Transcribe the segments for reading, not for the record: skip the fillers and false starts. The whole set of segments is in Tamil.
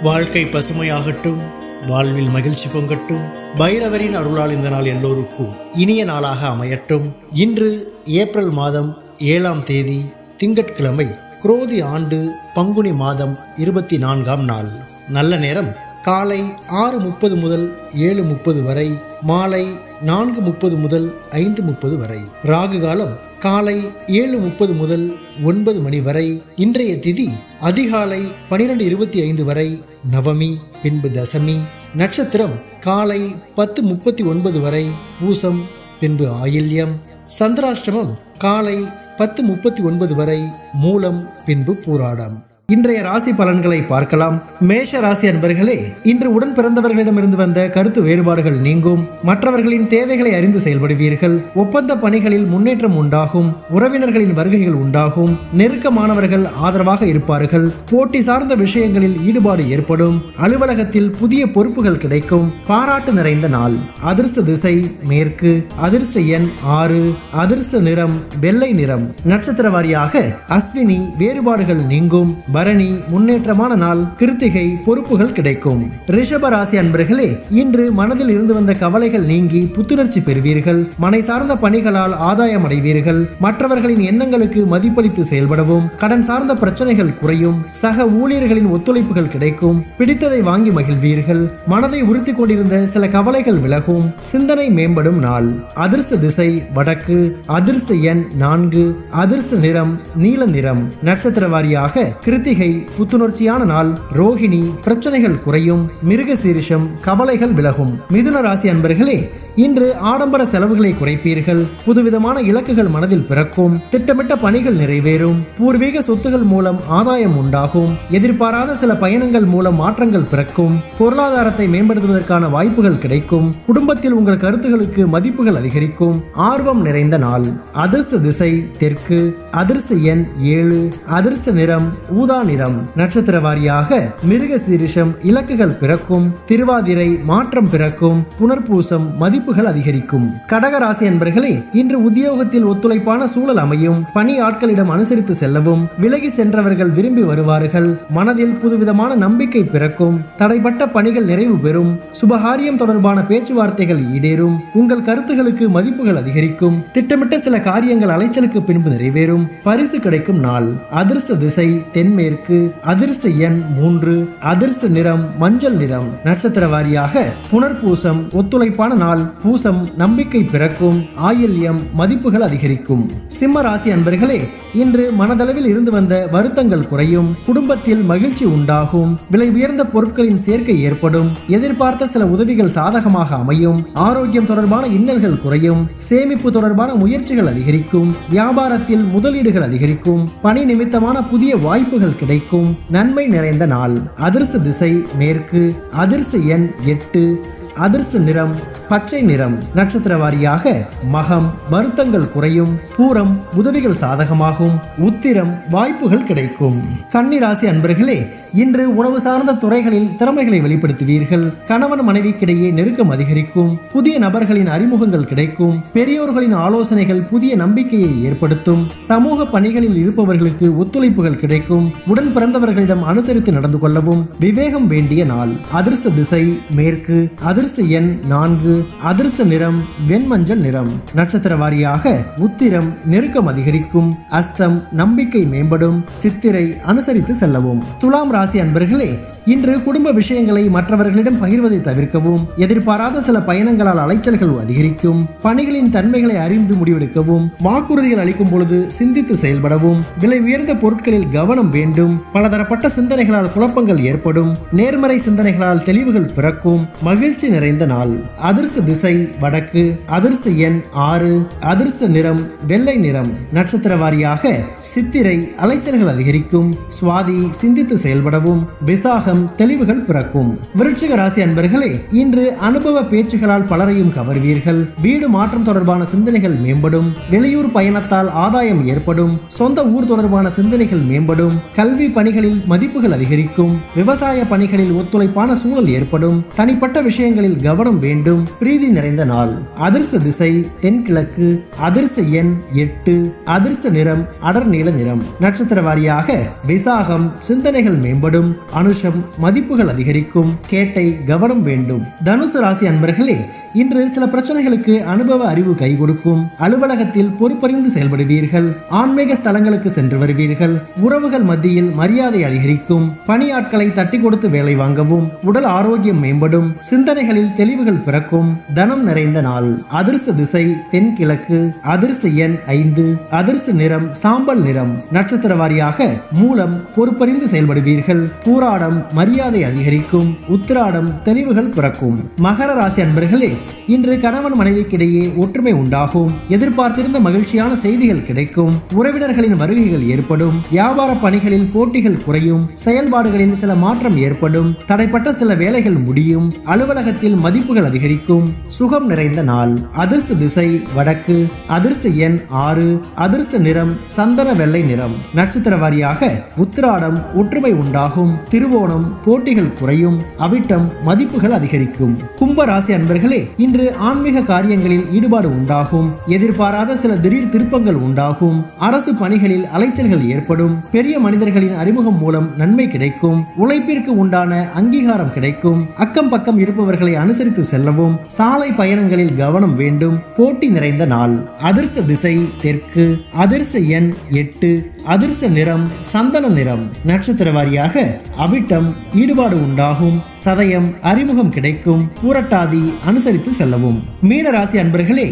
வாழ்க்கை பசுமையாகட்டும், வாழ்வில் மகிழ்ச்சி பொங்கட்டும். பைரவரின் அருளால் இந்த நாள் எல்லோருக்கும் இனிய நாளாக அமையட்டும். இன்று ஏப்ரல் மாதம் 7ஆம் தேதி திங்கட்கிழமை, குரோதி ஆண்டு பங்குனி மாதம் 24ஆம் நாள். நல்ல நேரம் காலை 6:30 முதல் 7:30 வரை, மாலை 4:30 முதல் 5:30 வரை. ராகு காலம் காலை 7:30 முதல் 9 மணி வரை. இன்றைய திதி அதிகாலை 12:25 வரை நவமி, பின்பு தசமி. நட்சத்திரம் காலை 10:39 வரை பூசம், பின்பு ஆயில்யம். சந்திராஷ்டமம் காலை 10:39 வரை மூலம், பின்பு பூராடம். இன்றைய ராசி பலன்களை பார்க்கலாம். மேஷ ராசி அன்பர்களே, இன்று உடன் பிறந்தவர்களிடமிருந்து வந்த கருத்து வேறுபாடுகள் நீங்கும். மற்றவர்களின் தேவைகளை அறிந்து செயல்படுவீர்கள். ஒப்பந்த பணிகளில் முன்னேற்றம் உண்டாகும். உறவினர்களின் வருகைகள் உண்டாகும். நெருக்கமானவர்கள் ஆதரவாக இருப்பார்கள். போட்டி சார்ந்த விஷயங்களில் ஈடுபாடு ஏற்படும். அலுவலகத்தில் புதிய பொறுப்புகள் கிடைக்கும். பாராட்டு நிறைந்த நாள். அதிர்ஷ்ட திசை மேற்கு. அதிர்ஷ்ட எண் 6. அதிர்ஷ்ட நிறம் வெள்ளை நிறம். நட்சத்திர வாரியாக அஸ்வினி வேறுபாடுகள் நீங்கும். பரணி முன்னேற்றமான நாள். கிருத்திகை பொறுப்புகள் கிடைக்கும். ரிஷப ராசி அன்பர்களே, இன்று மனதில் இருந்து வந்த கவலைகள் நீங்கி புத்துணர்ச்சி பெறுவீர்கள். மனை சார்ந்த பணிகளால் ஆதாயம் அடைவீர்கள். மற்றவர்களின் எண்ணங்களுக்கு மதிப்பளித்து செயல்படவும். கடன் சார்ந்த பிரச்சனைகள் குறையும். சக ஊழியர்களின் ஒத்துழைப்புகள் கிடைக்கும். பிடித்ததை வாங்கி மகிழ்வீர்கள். மனதை உறுத்தி கொண்டிருந்த சில கவலைகள் விலகும். சிந்தனை மேம்படும் நாள். அதிர்ஷ்ட திசை வடக்கு. அதிர்ஷ்ட எண் 4. அதிர்ஷ்ட நிறம் நீல நிறம். நட்சத்திர வாரியாக கிருத்திகை புத்துணர்ச்சியான நாள். ரோகிணி பிரச்சனைகள் குறையும். மிருக சீரிஷம் கவலைகள் விலகும். மிதுன ராசி அன்பர்களே, இன்று ஆடம்பர செலவுகளை குறைப்பீர்கள். புதுவிதமான இலக்குகள் மனதில் பிறக்கும். திட்டமிட்ட பணிகள் நிறைவேறும். பூர்வீக சொத்துகள் மூலம் ஆதாயம் உண்டாகும். எதிர்பாராத சில பயணங்கள் மூலம் மாற்றங்கள் பிறக்கும். பொருளாதாரத்தை மேம்படுத்துவதற்கான வாய்ப்புகள் கிடைக்கும். குடும்பத்தில் உங்கள் கருத்துகளுக்கு மதிப்புகள் அதிகரிக்கும். ஆர்வம் நிறைந்த நாள். அதிர்ஷ்ட திசை தெற்கு. அதிர்ஷ்ட எண் 7. அதிர்ஷ்ட நிறம் ஊதா நிறம். நட்சத்திர வாரியாக மிருக சீரிஷம் இலக்குகள் பிறக்கும். திருவாதிரை மாற்றம் பிறக்கும். புனர்பூசம் மதிப்புகள் அதிகரிக்கும். கடக ராசி அன்பர்களே, இன்று உத்தியோகத்தில் ஒத்துழைப்பான சூழல் அமையும். பணி ஆட்களிடம் அனுசரித்து செல்லவும். விலகி சென்றவர்கள் விரும்பி வருவார்கள். மனதில் புதுவிதமான நம்பிக்கை பிறக்கும். தடைப்பட்ட பணிகள் நிறைவு பெறும். சுபகாரியம் தொடர்பான பேச்சுவார்த்தைகள் ஈடேறும். உங்கள் கருத்துகளுக்கு மதிப்புகள் அதிகரிக்கும். திட்டமிட்ட சில காரியங்கள் அலைச்சலுக்கு பின்பு நிறைவேறும். பரிசு கிடைக்கும் நாள். அதிர்ஷ்ட திசை தென்மேற்கு. அதிர்ஷ்ட எண் 3. அதிர்ஷ்ட நிறம் மஞ்சள் நிறம். நட்சத்திர வாரியாக புனர்பூசம் ஒத்துழைப்பான நாள். பூசம் நம்பிக்கை பிறக்கும். ஆயில்யம் மதிப்புகள் அதிகரிக்கும். சிம்ம ராசி அன்பர்களே, இன்று மனதளவில் இருந்து வந்த வருத்தங்கள் குறையும். குடும்பத்தில் மகிழ்ச்சி உண்டாகும். விலை உயர்ந்த பொருட்களின் சேர்க்கை ஏற்படும். எதிர்பார்த்த சில உதவிகள் சாதகமாக அமையும். ஆரோக்கியம் தொடர்பான இன்னல்கள் குறையும். சேமிப்பு தொடர்பான முயற்சிகள் அதிகரிக்கும். வியாபாரத்தில் முதலீடுகள் அதிகரிக்கும். பணி நிமித்தமான புதிய வாய்ப்புகள் கிடைக்கும். நன்மை நிறைந்த நாள். அதிர்ஷ்ட திசை மேற்கு. அதிர்ஷ்ட எண் 8. அதிர்ஷ்ட நிறம் பச்சை நிறம். நட்சத்திர வாரியாக மகம் வருத்தங்கள் குறையும். பூரம் உதவிகள் சாதகமாகும். உத்திரம் வாய்ப்புகள் கிடைக்கும். கன்னி ராசி அன்பர்களே, இன்று உணவு சார்ந்த துறைகளில் திறமைகளை வெளிப்படுத்துவீர்கள். கணவன் மனைவிக்கிடையே நெருக்கம் அதிகரிக்கும். புதிய நபர்களின் அறிமுகங்கள் கிடைக்கும். பெரியோர்களின் ஆலோசனைகள் புதிய நம்பிக்கையை ஏற்படுத்தும். சமூக பணிகளில் இருப்பவர்களுக்கு ஒத்துழைப்புகள் கிடைக்கும். உடன் பிறந்தவர்களிடம் அனுசரித்து நடந்து கொள்ளவும். விவேகம் வேண்டிய நாள். அதிர்ஷ்ட திசை மேற்கு. அதிர்ஷ்ட எண் 4. அதிர்ஷ்ட நிறம் வெண்மஞ்சள் நிறம். நட்சத்திர வாரியாக உத்திரம் நெருக்கம் அதிகரிக்கும். அஸ்தம் நம்பிக்கை மேம்படும். சித்திரை அனுசரித்து செல்லவும். துலாம் ராசி அன்பர்களே, இன்று குடும்ப விஷயங்களை மற்றவர்களிடம் பகிர்வதை தவிர்க்கவும். எதிர்பாராத சில பயணங்களால் அலைச்சல்கள் அதிகரிக்கும். பணிகளின் தன்மைகளை அறிந்து முடிவெடுக்கவும். வாக்குறுதிகள் அளிக்கும் பொழுது சிந்தித்து செயல்படவும். விலை உயர்ந்த பொருட்களில் கவனம் வேண்டும். பலதரப்பட்ட சிந்தனைகளால் குழப்பங்கள் ஏற்படும். நேர்மறை சிந்தனைகளால் தெளிவுகள் பிறக்கும். மகிழ்ச்சி நிறைந்த நாள். அதிர்ஷ்ட திசை வடக்கு. அதிர்ஷ்ட எண் 6. அதிர்ஷ்ட நிறம் வெள்ளை நிறம். நட்சத்திர வாரியாக சித்திரை அலைச்சல்கள் அதிகரிக்கும். சுவாதி சிந்தித்து செயல்படவும். விசாகம் தெளிவுகள் பிறக்கும். விருச்சிக ராசி அன்பர்களே, இன்று அனுபவ பேச்சுகளால் பலரையும் கவர்வீர்கள். வீடு மாற்றம் தொடர்பான சிந்தனைகள் மேம்படும். வெளியூர் பயணத்தால் ஆதாயம் ஏற்படும். சொந்த ஊர் தொடர்பான சிந்தனைகள் மேம்படும். கல்வி பணிகளில் மதிப்புகள் அதிகரிக்கும். விவசாய பணிகளில் ஒத்துழைப்பான சூழல் ஏற்படும். தனிப்பட்ட விஷயங்களில் கவனம் வேண்டும். பிரீதி நிறைந்த நாள். அதிர்ஷ்ட திசை தென்கிழக்கு. அதிர்ஷ்ட எண் 8. அதிர்ஷ்ட நிறம் அடர் நீல நிறம். நட்சத்திர வாரியாக விசாகம் சிந்தனைகள் மேம்படும். அனுஷம் மதிப்புகள் அதிகரிக்கும். கேட்டை கவனம் வேண்டும். தனுசு ராசி அன்பர்களே, இன்று சில பிரச்சனைகளுக்கு அனுபவ அறிவு கை கொடுக்கும். அலுவலகத்தில் பொறுப்பறிந்து செயல்படுவீர்கள். ஆன்மீக ஸ்தலங்களுக்கு சென்று வருவீர்கள். உறவுகள் மத்தியில் மரியாதை அதிகரிக்கும். பணியாட்களை தட்டி கொடுத்து வேலை வாங்கவும். உடல் ஆரோக்கியம் மேம்படும். சிந்தனைகளில் தெளிவுகள் பிறக்கும். தனம் நிறைந்த நாள். அதிர்ஷ்ட திசை தென்கிழக்கு. அதிர்ஷ்ட எண் 5. அதிர்ஷ்ட நிறம் சாம்பல் நிறம். நட்சத்திர வாரியாக மூலம் பொறுப்பறிந்து செயல்படுவீர்கள். பூராடம் மரியாதை அதிகரிக்கும். உத்திராடம் தெளிவுகள் பிறக்கும். மகர ராசி அன்பர்களே, இன்று கணவன் மனைவிக்கிடையே ஒற்றுமை உண்டாகும். எதிர்பார்த்திருந்த மகிழ்ச்சியான செய்திகள் கிடைக்கும். உறவினர்களின் வருகைகள் ஏற்படும். வியாபார பணிகளில் போட்டிகள் குறையும். செயல்பாடுகளில் சில மாற்றம் ஏற்படும். தடைப்பட்ட சில வேலைகள் முடியும். அலுவலகத்தில் மதிப்புகள் அதிகரிக்கும். சுகம் நிறைந்த நாள். அதிர்ஷ்ட திசை வடக்கு. அதிர்ஷ்ட எண் 6. அதிர்ஷ்ட நிறம் சந்தன வெள்ளை நிறம். நட்சத்திர வாரியாக உத்திராடம் ஒற்றுமை உண்டாகும். திருவோணம் போட்டிகள் குறையும். அவிட்டம் மதிப்புகள் அதிகரிக்கும். கும்ப ராசி அன்பர்களே, இன்று ஆன்மீக காரியங்களில் ஈடுபாடு உண்டாகும். எதிர்பாராத சில திடீர் திருப்பங்கள் உண்டாகும். அரசு பணிகளில் அலைச்சல்கள் ஏற்படும். பெரிய மனிதர்களின் அறிமுகம் மூலம் நன்மை கிடைக்கும். உழைப்பிற்கு உண்டான அங்கீகாரம் கிடைக்கும். அக்கம் பக்கம் இருப்பவர்களை அனுசரித்து செல்லவும். சாலை பயணங்களில் கவனம் வேண்டும். போட்டி நிறைந்த நாள். அதிர்ஷ்ட திசை தெற்கு. அதிர்ஷ்ட எண் 8. அதிர்ஷ்ட நிறம் சந்தன நிறம். நட்சத்திர வாரியாக அவிட்டம் ஈடுபாடு உண்டாகும். சதயம் அறிமுகம் கிடைக்கும். பூரட்டாதி அனுசரித்து செல்லவும். மீன ராசி அன்பர்களே,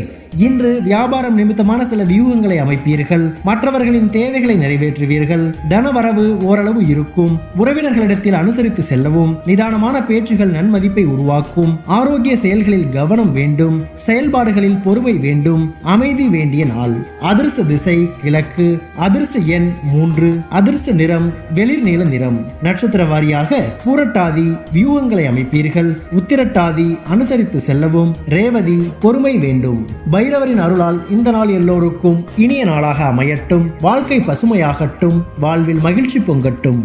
இன்று வியாபாரம் நிமித்தமான சில வியூகங்களை அமைப்பீர்கள். மற்றவர்களின் தேவைகளை நிறைவேற்றுவீர்கள். தனவரவு ஓரளவு இருக்கும். உறவினர்களிடத்தில் அனுசரித்து செல்லவும். நிதானமான பேச்சுகள் நன்மதிப்பை உருவாக்கும். ஆரோக்கிய செயல்களில் கவனம் வேண்டும். செயல்பாடுகளில் பொறுமை வேண்டும். அமைதி வேண்டிய நாள். அதிர்ஷ்ட திசை கிழக்கு. அதிர்ஷ்ட எண் 3. அதிர்ஷ்ட நிறம் வெளிர் நீல நிறம். நட்சத்திர வாரியாக பூரட்டாதி வியூகங்களை அமைப்பீர்கள். உத்திரட்டாதி அனுசரித்து செல்லவும். ரேவதி பொறுமை வேண்டும். பைரவரின் அருளால் இந்த நாள் எல்லோருக்கும் இனிய நாளாக அமையட்டும். வாழ்க்கை பசுமையாகட்டும். வாழ்வில் மகிழ்ச்சி பொங்கட்டும்.